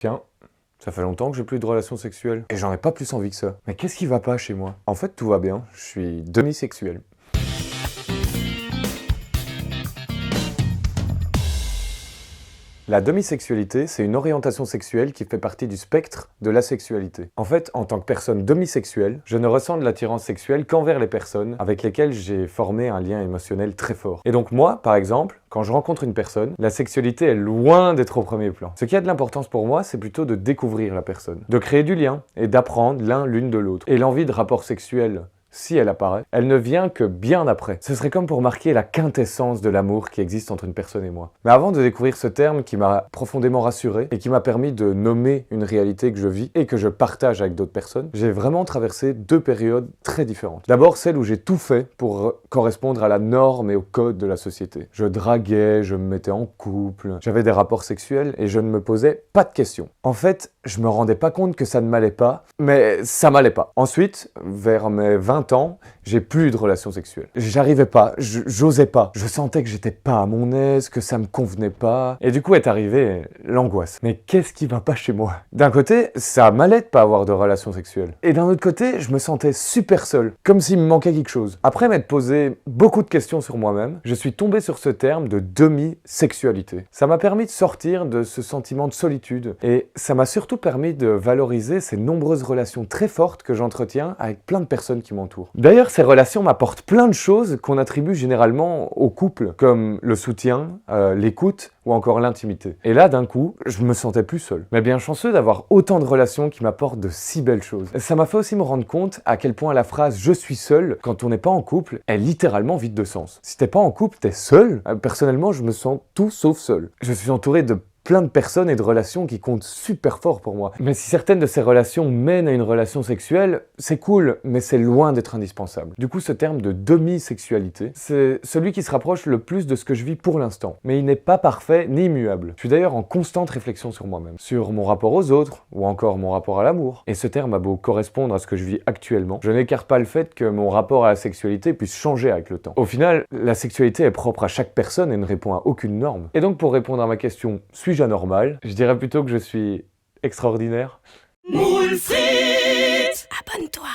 Tiens, ça fait longtemps que j'ai plus de relations sexuelles. Et j'en ai pas plus envie que ça. Mais qu'est-ce qui va pas chez moi? En fait, tout va bien. Je suis demisexuel. La demisexualité, c'est une orientation sexuelle qui fait partie du spectre de la sexualité. En fait, en tant que personne demisexuelle, je ne ressens de l'attirance sexuelle qu'envers les personnes avec lesquelles j'ai formé un lien émotionnel très fort. Et donc moi, par exemple, quand je rencontre une personne, la sexualité est loin d'être au premier plan. Ce qui a de l'importance pour moi, c'est plutôt de découvrir la personne, de créer du lien et d'apprendre l'une de l'autre. Et l'envie de rapport sexuel, si elle apparaît, elle ne vient que bien après. Ce serait comme pour marquer la quintessence de l'amour qui existe entre une personne et moi. Mais avant de découvrir ce terme qui m'a profondément rassuré et qui m'a permis de nommer une réalité que je vis et que je partage avec d'autres personnes, j'ai vraiment traversé deux périodes très différentes. D'abord, celle où j'ai tout fait pour correspondre à la norme et au code de la société. Je draguais, je me mettais en couple, j'avais des rapports sexuels et je ne me posais pas de questions. En fait, je me rendais pas compte que ça ne m'allait pas, mais ça m'allait pas. Ensuite, vers mes 20 ans, j'ai plus de relations sexuelles. J'arrivais pas, j'osais pas. Je sentais que j'étais pas à mon aise, que ça me convenait pas. Et du coup est arrivée l'angoisse. Mais qu'est-ce qui va pas chez moi? D'un côté, ça m'allait de pas avoir de relations sexuelles. Et d'un autre côté, je me sentais super seul, comme s'il me manquait quelque chose. Après m'être posé beaucoup de questions sur moi-même, je suis tombé sur ce terme de demi-sexualité. Ça m'a permis de sortir de ce sentiment de solitude et ça m'a surtout permis de valoriser ces nombreuses relations très fortes que j'entretiens avec plein de personnes qui m'entourent. D'ailleurs, ces relations m'apportent plein de choses qu'on attribue généralement au couple, comme le soutien, l'écoute ou encore l'intimité. Et là, d'un coup, je me sentais plus seul. Mais bien chanceux d'avoir autant de relations qui m'apportent de si belles choses. Ça m'a fait aussi me rendre compte à quel point la phrase « je suis seul » quand on n'est pas en couple est littéralement vide de sens. Si t'es pas en couple, t'es seul. Personnellement, je me sens tout sauf seul. Je suis entouré de plein de personnes et de relations qui comptent super fort pour moi. Mais si certaines de ces relations mènent à une relation sexuelle, c'est cool, mais c'est loin d'être indispensable. Du coup, ce terme de demi-sexualité, c'est celui qui se rapproche le plus de ce que je vis pour l'instant. Mais il n'est pas parfait ni immuable. Je suis d'ailleurs en constante réflexion sur moi-même, sur mon rapport aux autres, ou encore mon rapport à l'amour. Et ce terme a beau correspondre à ce que je vis actuellement, je n'écarte pas le fait que mon rapport à la sexualité puisse changer avec le temps. Au final, la sexualité est propre à chaque personne et ne répond à aucune norme. Et donc pour répondre à ma question, suis-je anormal? Je dirais plutôt que je suis extraordinaire. Moule frites, abonne-toi.